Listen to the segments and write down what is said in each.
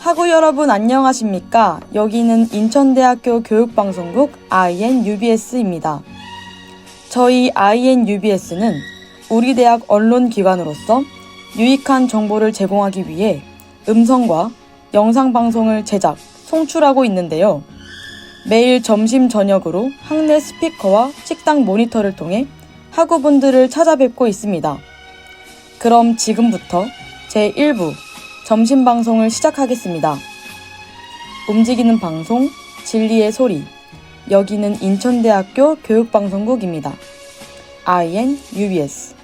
학우 여러분 안녕하십니까? 여기는 인천대학교 교육방송국 INUBS입니다. 저희 INUBS는 우리 대학 언론기관으로서 유익한 정보를 제공하기 위해 음성과 영상방송을 제작, 송출하고 있는데요. 매일 점심 저녁으로 학내 스피커와 식당 모니터를 통해 학우분들을 찾아뵙고 있습니다. 그럼 지금부터 제1부 점심방송을 시작하겠습니다. 움직이는 방송, 진리의 소리. 여기는 인천대학교 교육방송국입니다. INUBS.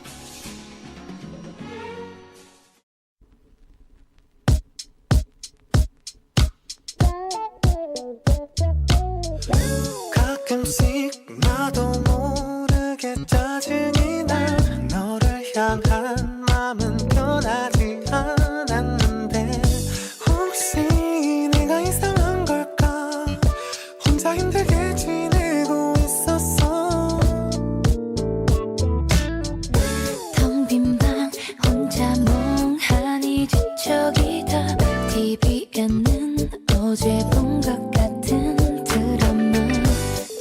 가끔씩 나도 모르게 짜증이 나. 너를 향한 마음은 변하지 않았는데 혹시 내가 이상한 걸까? 혼자 힘들게 지내고 있었어. 텅 빈 방 혼자 멍하니 뒤척이다. TV에는 어제 본 것 같은 드라마.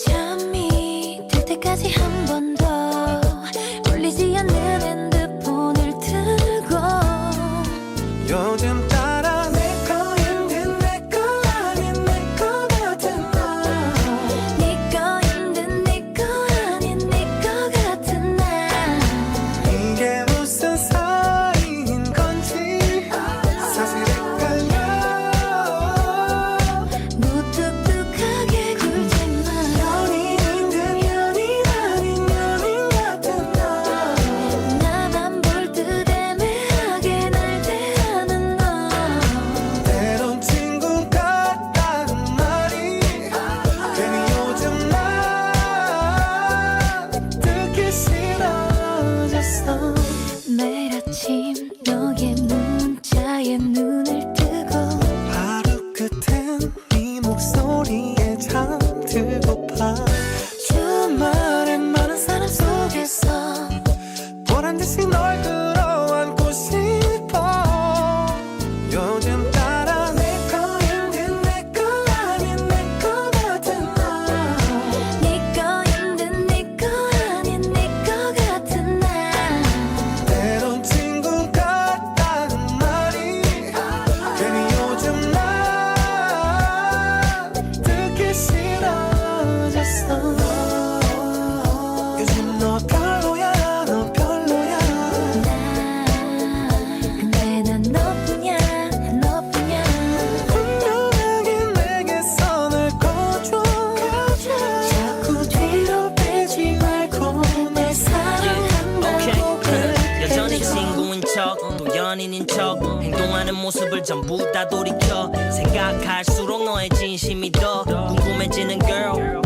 잠이 들 때까지 한 번 더 울리지 않는 핸드폰을 들고 요즘 따라 내 거인데 내 거 아닌 내 거 같은 나. 네 거 힘든 네 거 아닌 네 거 같은 나. 이게 무슨 사이인 건지 사실 헷갈려. 무뚝뚝하게 굴지만 연인인 듯 연인 아닌 연인 같은 나. 나만 볼 듯 애매하게 날 대하는 너. 때론 친구 같다는 말이 괜히 요즘 나 듣기 싫어졌어. 매일 아침 너의 문자에 눈을 뜨고 하루 끝엔 네 목소리에 잠들고파. 주말엔 많은 사람 속에서 보란듯이 널 끌어안고 싶어. 요즘 따라 내 거인 듯 내 거 아닌 내 거 같은 나. 네 거 힘든 네 거 아닌 네 거 같은 나. 때론 친구 같다는 말이 괜히 요즘 나 듣기 싫어졌어. 요즘 너 별로야 너 별로야. 근데 난 너뿐이야 너뿐이야. 분명하게 내게 선을 꺼줘. 자꾸 뒤로 빼지 말고 날 사랑한다고 그래. 여전히 친구인 척 또 연인인 척 행동하는 모습을 전부 다 돌이켜 생각할수록 너의 진심이 더 궁금해지는 girl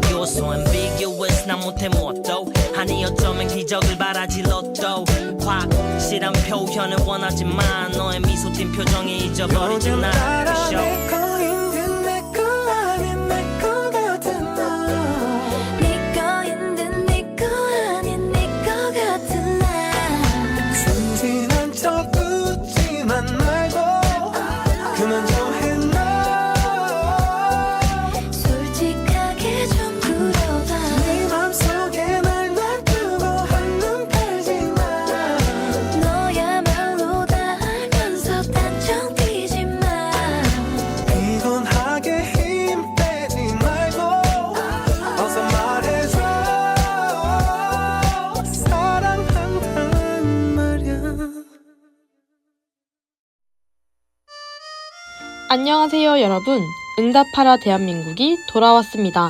You're so ambiguous 나 못해 무엇도 아니 어쩌면 기적을 바라지 로또 확실한 표현을 원하지만 너의 미소 띈 표정이 잊어버리지 요즘 날 따라 그쇼 내 거인 듯 내 거 아닌 내 거 같은 나. 네 거 힘든 네 거 아닌 네 거 같은 나. 순진한 척 웃지만 말고 그만 좀 해놔. 솔직하게 좀 물어봐. 네 맘속에 날 놔두고 한눈 팔지 마. 너야말로 다 알면서 단정 뛰지 마. 피곤하게 힘 빼지 말고 어서 말해줘. 사랑한다는 말야. 안녕하세요 여러분. 응답하라 대한민국이 돌아왔습니다.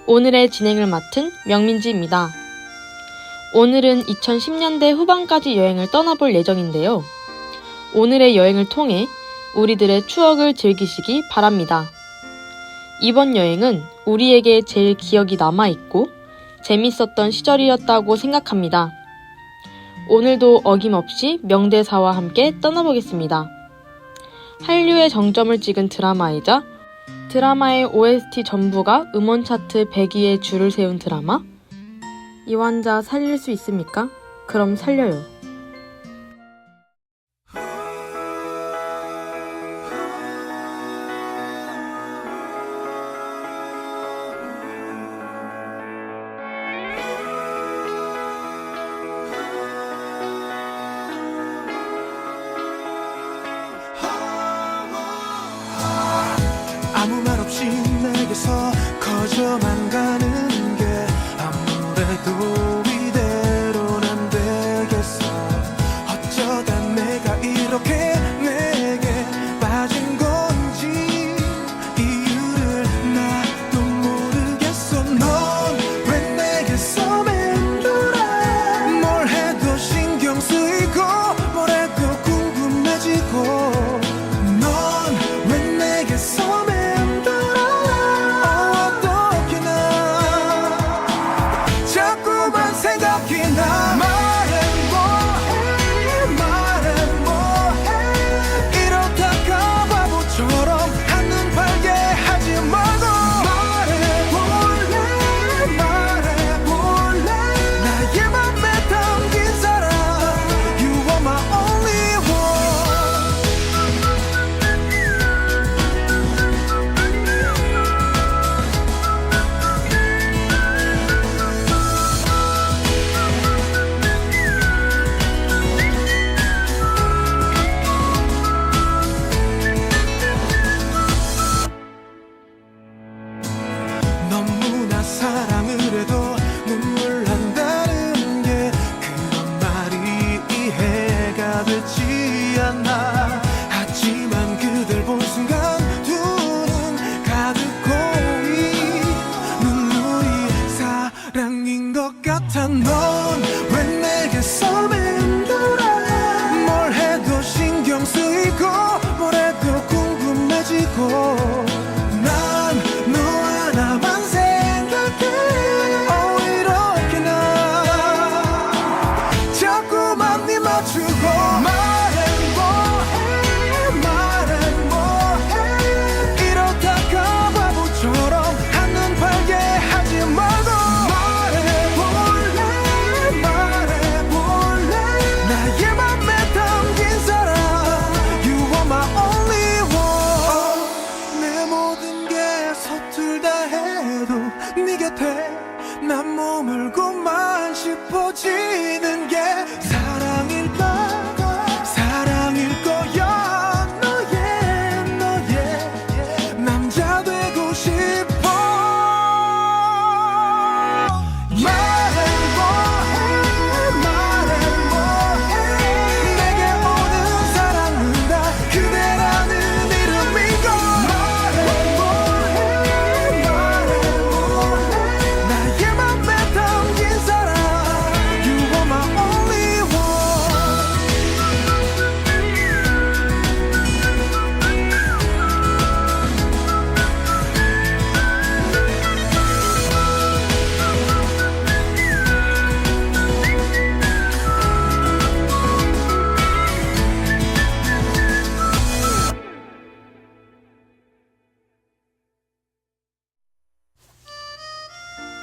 오늘의 진행을 맡은 명민지입니다. 오늘은 2010년대 후반까지 여행을 떠나볼 예정인데요. 오늘의 여행을 통해 우리들의 추억을 즐기시기 바랍니다. 이번 여행은 우리에게 제일 기억이 남아있고 재밌었던 시절이었다고 생각합니다. 오늘도 어김없이 명대사와 함께 떠나보겠습니다. 한류의 정점을 찍은 드라마이자 드라마의 OST 전부가 음원 차트 100위에 줄을 세운 드라마? 이 환자 살릴 수 있습니까? 그럼 살려요. 떨리고 뭐래도 궁금해지고 난 너 하나만 생각해 이렇게나 자꾸만 네 맞추고 말해 뭐해 이러다가 바보처럼 한눈 팔게 하지 말고 말해볼래 나의 맘에 담긴 사람 You are my only one 내 모든 게 서툴다 해도 네 곁에 난 머물고만 싶어지는 게 사랑일 거야 너의 남자 되고 싶어 말해 뭐해 내게 오는 사랑은 다 그대라는 이름이고 말해 뭐해 나의 맘에 담긴 사람 You are my only one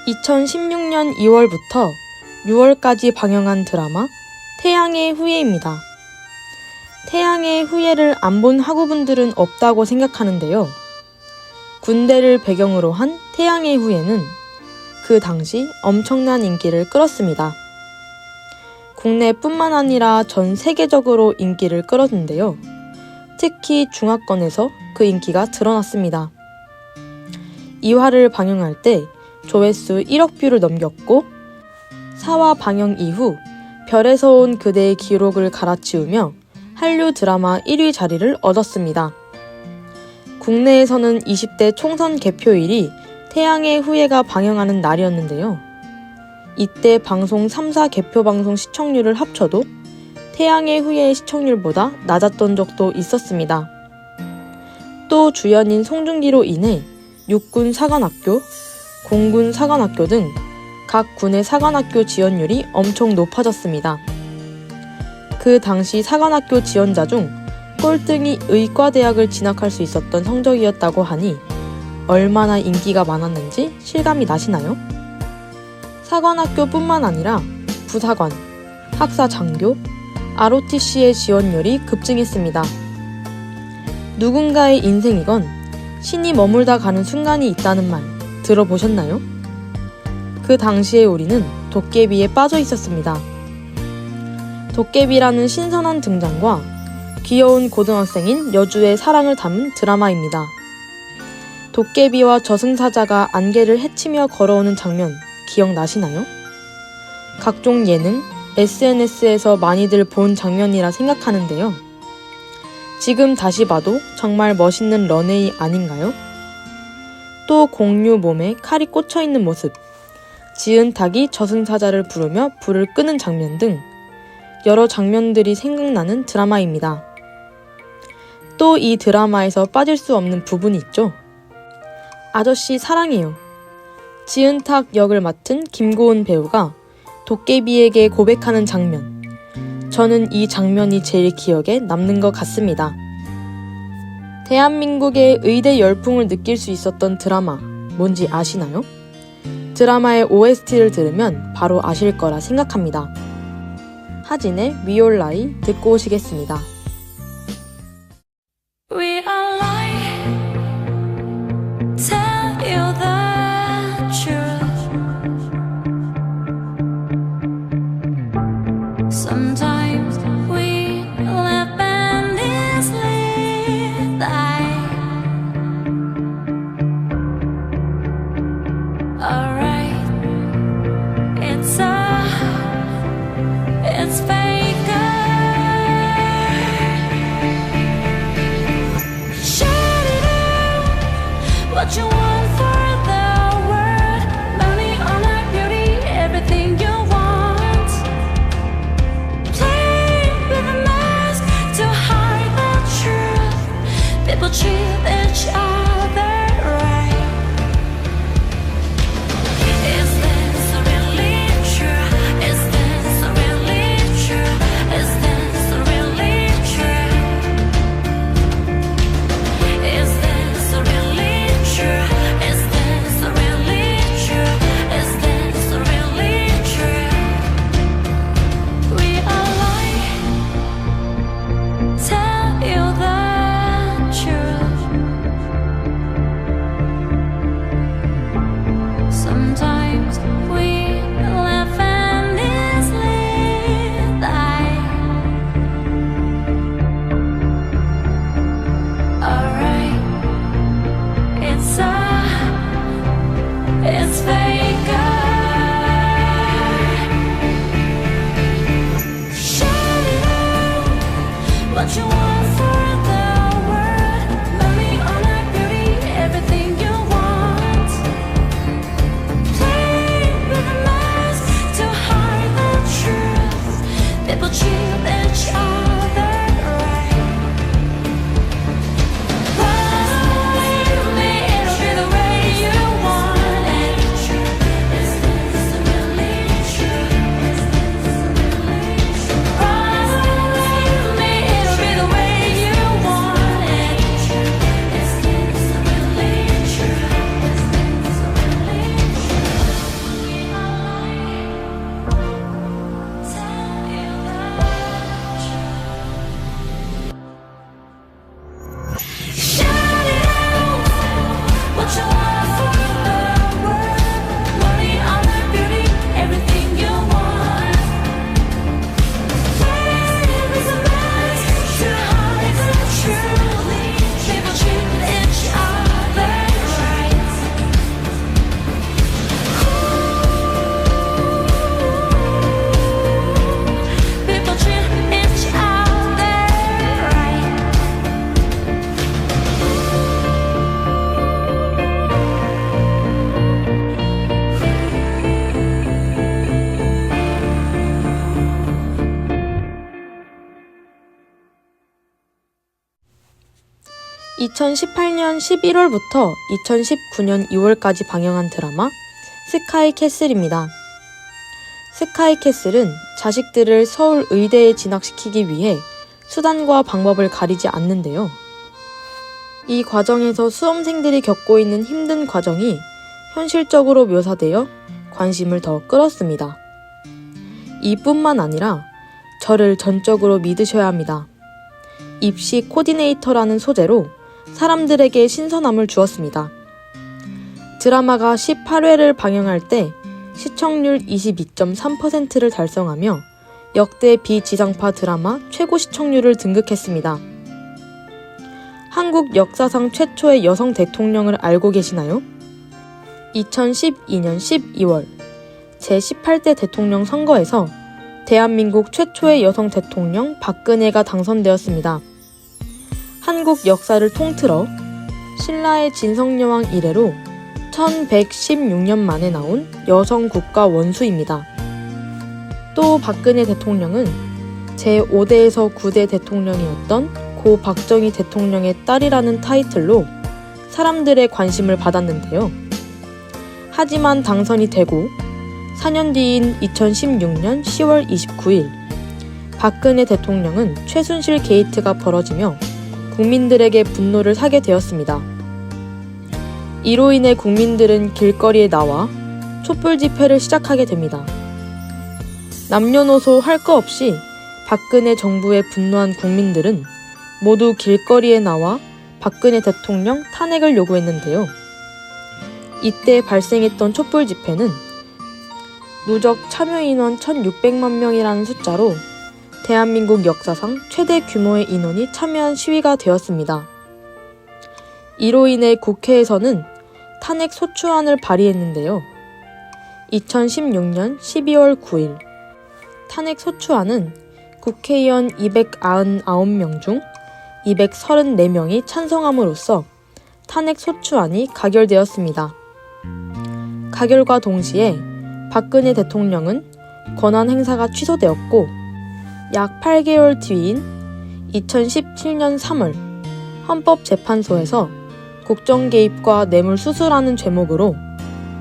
2016년 2월부터 6월까지 방영한 드라마 태양의 후예입니다. 태양의 후예를 안 본 학우분들은 없다고 생각하는데요. 군대를 배경으로 한 태양의 후예는 그 당시 엄청난 인기를 끌었습니다. 국내뿐만 아니라 전 세계적으로 인기를 끌었는데요. 특히 중화권에서 그 인기가 드러났습니다. 2화를 방영할 때 조회수 1억 뷰를 넘겼고 4화 방영 이후 별에서 온 그대의 기록을 갈아치우며 한류 드라마 1위 자리를 얻었습니다. 국내에서는 20대 총선 개표일이 태양의 후예가 방영하는 날이었는데요. 이때 방송 3사 개표 방송 시청률을 합쳐도 태양의 후예의 시청률보다 낮았던 적도 있었습니다. 또 주연인 송중기로 인해 육군 사관학교, 공군 사관학교 등 각 군의 사관학교 지원율이 엄청 높아졌습니다. 그 당시 사관학교 지원자 중 꼴등이 의과대학을 진학할 수 있었던 성적이었다고 하니 얼마나 인기가 많았는지 실감이 나시나요? 사관학교뿐만 아니라 부사관, 학사장교, ROTC의 지원율이 급증했습니다. 누군가의 인생이건 신이 머물다 가는 순간이 있다는 말 들어보셨나요? 그 당시에 우리는 도깨비에 빠져 있었습니다. 도깨비라는 신선한 등장과 귀여운 고등학생인 여주의 사랑을 담은 드라마입니다. 도깨비와 저승사자가 안개를 헤치며 걸어오는 장면 기억나시나요? 각종 예능, SNS에서 많이들 본 장면이라 생각하는데요. 지금 다시 봐도 정말 멋있는 런웨이 아닌가요? 또 공유 몸에 칼이 꽂혀있는 모습, 지은탁이 저승사자를 부르며 불을 끄는 장면 등 여러 장면들이 생각나는 드라마입니다. 또 이 드라마에서 빠질 수 없는 부분이 있죠. 아저씨 사랑해요. 지은탁 역을 맡은 김고은 배우가 도깨비에게 고백하는 장면. 저는 이 장면이 제일 기억에 남는 것 같습니다. 대한민국의 의대 열풍을 느낄 수 있었던 드라마 뭔지 아시나요? 드라마의 OST를 들으면 바로 아실 거라 생각합니다. 하진의 We All Lie 듣고 오시겠습니다. We are lying, tell you the truth. Sometimes we live endlessly die. Alright, it's fake. What you want for the world, money, honor, beauty, everything you want. Play with a mask to hide the treat each other right. Is this really true? Is this really true? Is this really true? Is this really true? Is this really true? Is this really true? We are lying. Tell you the truth. Sometimes we laugh and easily die. Alright, it's fake. Shout it out, what you want for the world. Money, honor, beauty, everything you want. Play with the mask to hide the truth. People treat each other right. Believe me, it'll be the way you want it. Is this really true? Is this really true? Believe me, it'll be the way you want it. Is this really true? Is this really true? We are lying. Tell you the truth. Shout it out, what you want for the world. Money, honor, beauty, everything you want. Play with the mask to hide the truth. People treat each other right. People treat each other right. (2018년 11월부터 2019년 2월까지) 방영한 드라마 스카이 캐슬입니다. 스카이 캐슬은 자식들을 서울 의대에 진학시키기 위해 수단과 방법을 가리지 않는데요. 이 과정에서 수험생들이 겪고 있는 힘든 과정이 현실적으로 묘사되어 관심을 더 끌었습니다. 이뿐만 아니라 저를 전적으로 믿으셔야 합니다. 입시 코디네이터라는 소재로 사람들에게 신선함을 주었습니다. 드라마가 18회를 방영할 때 시청률 22.3%를 달성하며 역대 비지상파 드라마 최고 시청률을 등극했습니다. 한국 역사상 최초의 여성 대통령을 알고 계시나요? 2012년 12월 제18대 대통령 선거에서 대한민국 최초의 여성 대통령 박근혜가 당선되었습니다. 한국 역사를 통틀어 신라의 진성여왕 이래로 1116년 만에 나온 여성 국가 원수입니다. 또 박근혜 대통령은 제5대에서 9대 대통령이었던 고 박정희 대통령의 딸이라는 타이틀로 사람들의 관심을 받았는데요. 하지만 당선이 되고 4년 뒤인 2016년 10월 29일 박근혜 대통령은 최순실 게이트가 벌어지며 국민들에게 분노를 사게 되었습니다. 이로 인해 국민들은 길거리에 나와 촛불 집회를 시작하게 됩니다. 남녀노소 할 거 없이 박근혜 정부에 분노한 국민들은 모두 길거리에 나와 박근혜 대통령 탄핵을 요구했는데요. 이때 발생했던 촛불 집회는 누적 참여 인원 1,600만 명이라는 숫자로 대한민국 역사상 최대 규모의 인원이 참여한 시위가 되었습니다. 이로 인해 국회에서는 탄핵 소추안을 발의했는데요. 2016년 12월 9일 탄핵 소추안은 국회의원 299명 중 234명이 찬성함으로써 탄핵 소추안이 가결되었습니다. 가결과 동시에 박근혜 대통령은 권한 행사가 취소되었고 약 8개월 뒤인 2017년 3월 헌법재판소에서 국정 개입과 뇌물 수수라는 죄목으로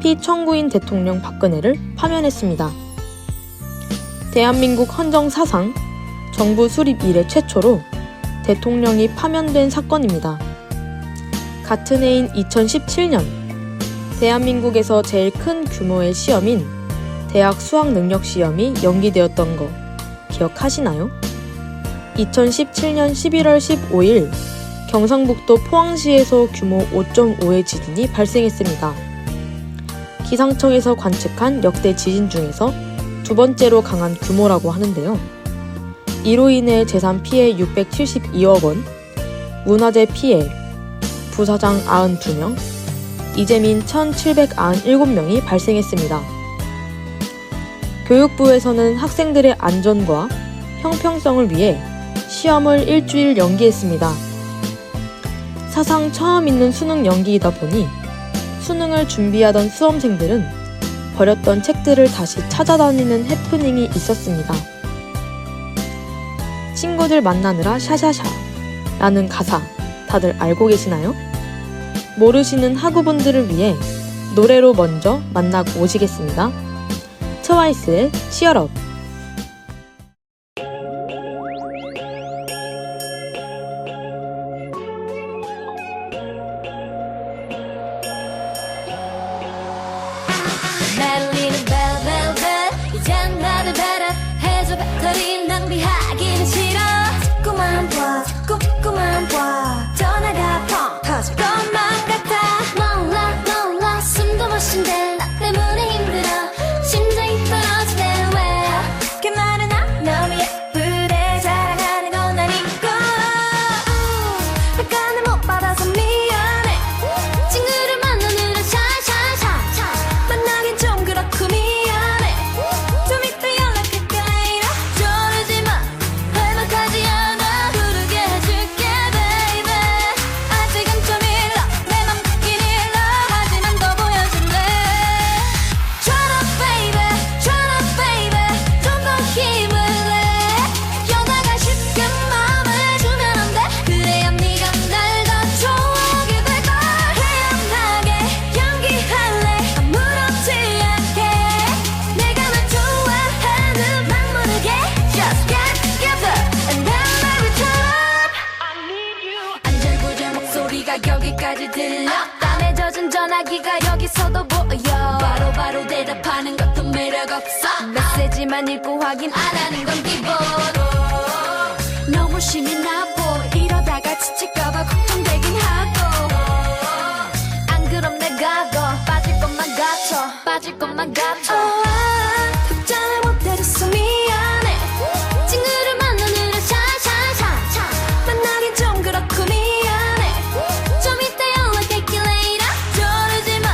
피청구인 대통령 박근혜를 파면했습니다. 대한민국 헌정 사상 정부 수립 이래 최초로 대통령이 파면된 사건입니다. 같은 해인 2017년 대한민국에서 제일 큰 규모의 시험인 대학 수학능력 시험이 연기되었던 거 기억하시나요? 2017년 11월 15일 경상북도 포항시에서 규모 5.5의 지진이 발생했습니다. 기상청에서 관측한 역대 지진 중에서 두 번째로 강한 규모라고 하는데요. 이로 인해 재산 피해 672억 원, 문화재 피해, 부사장 92명, 이재민 1797명이 발생했습니다. 교육부에서는 학생들의 안전과 형평성을 위해 시험을 일주일 연기했습니다. 사상 처음 있는 수능 연기이다 보니 수능을 준비하던 수험생들은 버렸던 책들을 다시 찾아다니는 해프닝이 있었습니다. 친구들 만나느라 샤샤샤 라는 가사 다들 알고 계시나요? 모르시는 학우분들을 위해 노래로 먼저 만나고 오시겠습니다. 트와이스의 치얼업. 날리는 벨벨벨 이젠 나를 배려해줘. 배터리 낭비하기는 싫어. 자꾸만 봐 전화가 펑 터질 것만 같아. 몰라 숨도 못 쉰대. 나 때문에 힘들어. 심장이 떨어지대. 왜 그렇게 말하나. 너무 예쁘대. 자랑하는 건 아니고 약간은 못 받아서 미안해. 친구를 만나느라 샤샤샤 만나긴 좀 그렇고 미안해. 좀 이따 연락할게 later. 저러지마 할만하지 않아. 부르게 해줄게 baby. 아직은 좀 일러. 내 맘 같긴 일러. 하지만 더 보여줄래. Shut up baby. Shut up baby. 좀 더 힘을 내. 여자가 쉽게 마음을 주면 안 돼. 그래야 네가 날 더 좋아하게 될걸. 태연하게 연기할래. 아무렇지 않게. 내가 널 좋아하는 막 모르게. Just get together and then return. 안절부절 목소리가 여기까지 들려. 땀에 젖은 전화기가 여기서도 보여. 바로 대답하는 것도 매력 없어. 메시지만 읽고 확인 안 하는 건 기본. 너무 신이 나보. 이러다가 지칠까봐 걱정되긴 하고. 안 그럼 내가 더 빠질 것만 같아. 답장을 못 해줬어 미안해. 친구를 만나느라 샤샤샤 만나긴 좀 그렇고 미안해. 좀 이따 연락할게 later. 저러지마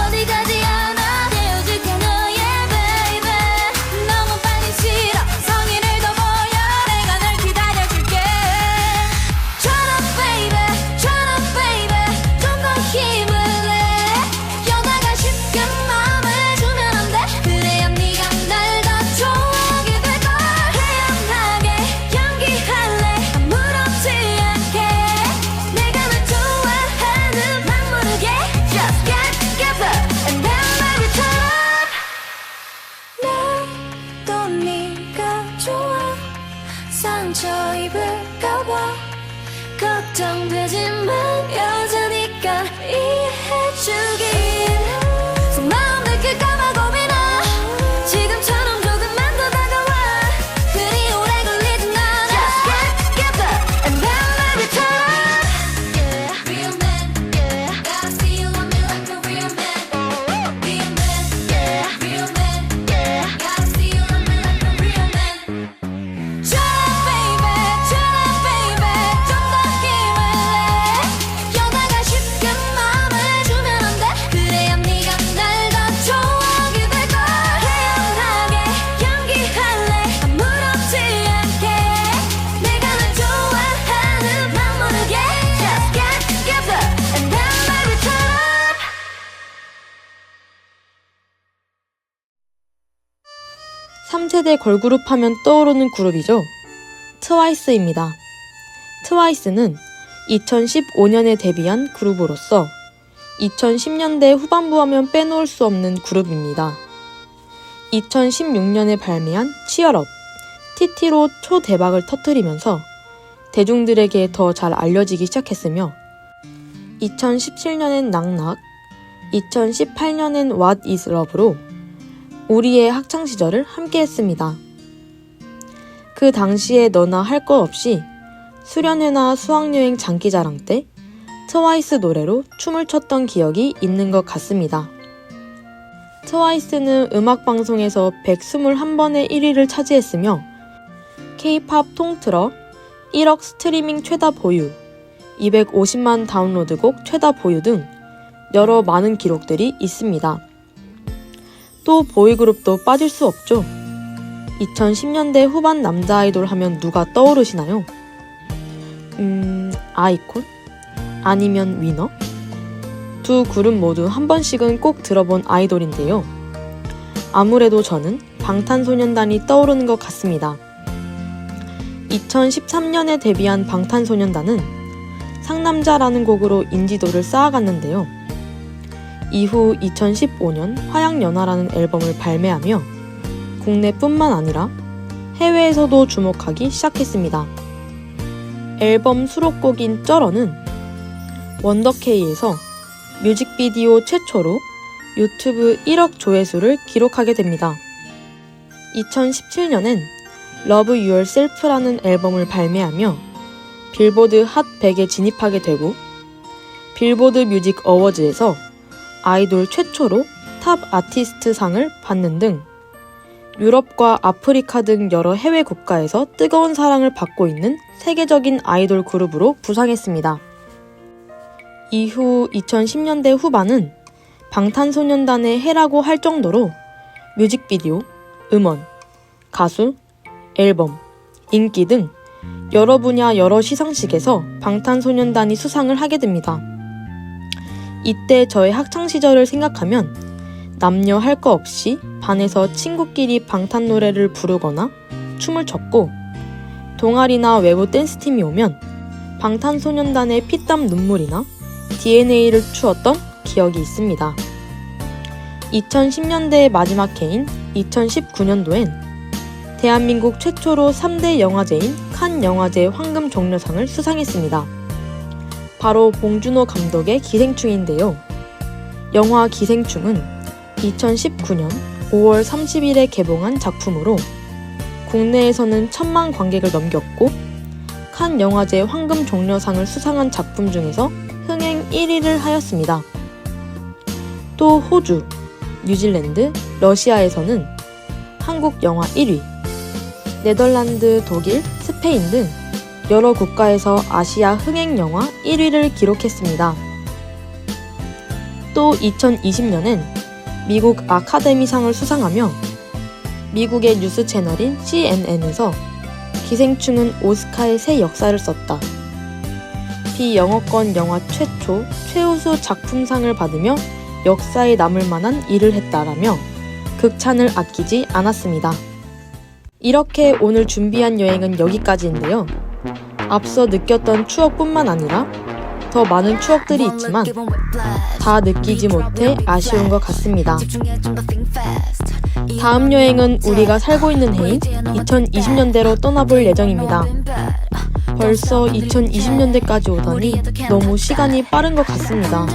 어디 가지 않아. 헤어질게 너의 baby. 너무 빨리 싫어. 성의를 더 보여. 내가 널 기다려줄게. Shut up baby. Shut up baby. 좀 더 힘을 내. 여자가 쉽게 마음을 주면 안 돼. 그래야 네가 날 더 좋아하게 될걸. 태연하게 연기할래. 아무렇지 않게. 내가 널 좋아하는 막 모르게. Just get together and then return. 나도 네가 좋아. 상처 입을까봐 걱정되지만 여자니까 이해해주길. 속마음 들킬까봐 고민아. 지금처럼 조금만 더 다가와. 그리 오래 걸리진 않아. Just get together and then return. Yeah, real man, yeah. Gotta see you on me like a real man. Real man, yeah. Real man, yeah. Gotta see you on me like a real man. Shut up baby. Shut up baby. 좀 더 힘을 내. 여자가 쉽게 마음을 주면 안 돼. 그래야 네가 날 더 좋아하게 될걸. 태연하게 연기할래. 아무렇지 않게. 내가 널 좋아하는 막 모르게. Just get together and then return. 3세대 걸그룹 하면 떠오르는 그룹이죠. 트와이스입니다. 트와이스는 2015년에 데뷔한 그룹으로서 2010년대 후반부 하면 빼놓을 수 없는 그룹입니다. 2016년에 발매한 치얼업, TT로 초대박을 터뜨리면서 대중들에게 더 잘 알려지기 시작했으며 2017년엔 낙낙, 2018년엔 What is Love로 우리의 학창시절을 함께했습니다. 그 당시에 너나 할 것 없이 수련회나 수학여행 장기자랑 때 트와이스 노래로 춤을 췄던 기억이 있는 것 같습니다. 트와이스는 음악방송에서 121번의 1위를 차지했으며 K-팝 통틀어 1억 스트리밍 최다 보유, 250만 다운로드곡 최다 보유 등 여러 많은 기록들이 있습니다. 또 보이그룹도 빠질 수 없죠. 2010년대 후반 남자 아이돌 하면 누가 떠오르시나요? 아이콘? 아니면 위너? 두 그룹 모두 한 번씩은 꼭 들어본 아이돌인데요. 아무래도 저는 방탄소년단이 떠오르는 것 같습니다. 2013년에 데뷔한 방탄소년단은 상남자라는 곡으로 인지도를 쌓아갔는데요. 이후 2015년 화양연화라는 앨범을 발매하며 국내뿐만 아니라 해외에서도 주목하기 시작했습니다. 앨범 수록곡인 쩔어는 원더케이에서 뮤직비디오 최초로 유튜브 1억 조회수를 기록하게 됩니다. 2017년엔 Love Yourself라는 앨범을 발매하며 빌보드 핫 100에 진입하게 되고 빌보드 뮤직 어워즈에서 아이돌 최초로 탑 아티스트 상을 받는 등 유럽과 아프리카 등 여러 해외 국가에서 뜨거운 사랑을 받고 있는 세계적인 아이돌 그룹으로 부상했습니다. 이후 2010년대 후반은 방탄소년단의 해라고 할 정도로 뮤직비디오, 음원, 가수, 앨범, 인기 등 여러 분야 여러 시상식에서 방탄소년단이 수상을 하게 됩니다. 이때 저의 학창시절을 생각하면 남녀 할 거 없이 반에서 친구끼리 방탄 노래를 부르거나 춤을 췄고 동아리나 외부 댄스팀이 오면 방탄소년단의 피땀 눈물이나 DNA를 추었던 기억이 있습니다. 2010년대의 마지막 해인 2019년도엔 대한민국 최초로 3대 영화제인 칸 영화제 황금 종려상을 수상했습니다. 바로 봉준호 감독의 기생충인데요. 영화 기생충은 2019년 5월 30일에 개봉한 작품으로 국내에서는 1000만 관객을 넘겼고 칸 영화제 황금 종려상을 수상한 작품 중에서 흥행 1위를 하였습니다. 또 호주, 뉴질랜드, 러시아에서는 한국 영화 1위, 네덜란드, 독일, 스페인 등 여러 국가에서 아시아 흥행 영화 1위를 기록했습니다. 또 2020년엔 미국 아카데미상을 수상하며 미국의 뉴스 채널인 CNN에서 기생충은 오스카의 새 역사를 썼다. 비영어권 영화 최초 최우수 작품상을 받으며 역사에 남을 만한 일을 했다라며 극찬을 아끼지 않았습니다. 이렇게 오늘 준비한 여행은 여기까지인데요. 앞서 느꼈던 추억뿐만 아니라 더 많은 추억들이 있지만 다 느끼지 못해 아쉬운 것 같습니다. 다음 여행은 우리가 살고 있는 해인 2020년대로 떠나볼 예정입니다. 벌써 2020년대까지 오다니 너무 시간이 빠른 것 같습니다.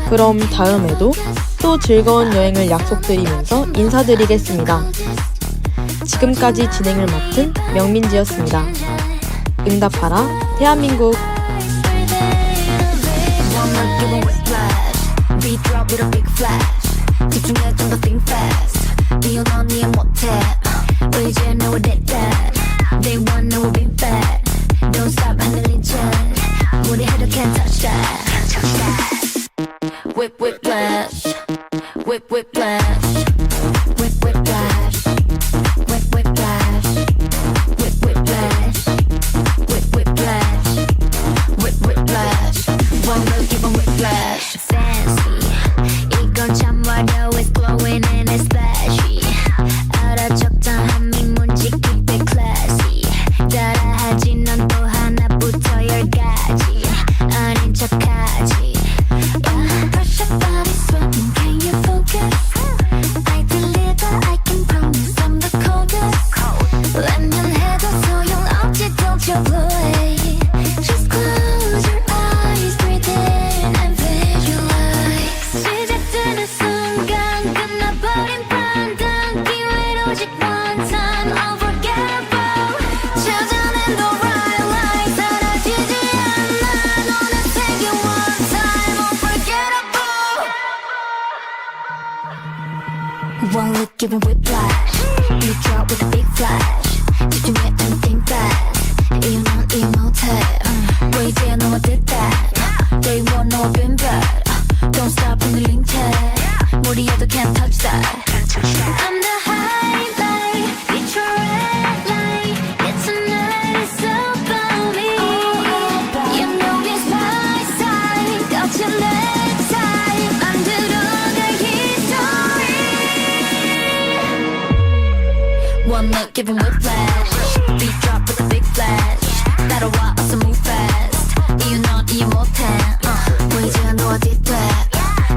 그럼 다음에도 또 즐거운 여행을 약속드리면서 인사드리겠습니다. 지금까지 진행을 맡은 명민지였습니다. 응답하라 대한민국. Whip whiplash, whip whiplash, whip whiplash, whip whiplash, whip whiplash, whip whiplash, whip whiplash. One look, give 'em whiplash. Fancy, 이건 참 어려워, it's glowing and it's flashy. 알아 적당한 미문지 keep it classy. 따라하지 넌 또 하나부터 One look giving whiplash. You drop with a big flash. 집중해 and think fast. 이유 못해. 왜 이제 너와 됐다. Day one 너와 been bad. Don't stop 흔들린 채. 무리여도 can't touch that. I'm the highlight. It's your red light. It's tonight. It's about me. You know it's my side. 거친 내 side. 만들어갈 history. One look giving whiplash. Beat drop with a big flash. 따라와 어서 move fast. 이유 못해. 보이지 않아 어디 돼.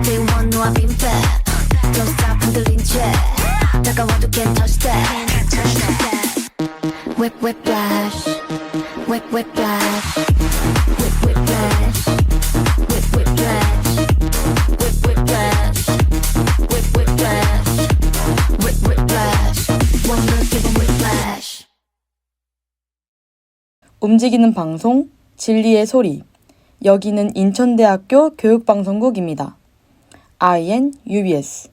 Day one 너와 been bad. Don't stop 흔들린 채. 다가와도 can't touch that. Whiplash. Whiplash. Whiplash. Whiplash. Whiplash. Whiplash. Whiplash. One look giving whiplash. 움직이는 방송, 진리의 소리. 여기는 인천대학교 교육방송국입니다. IN UBS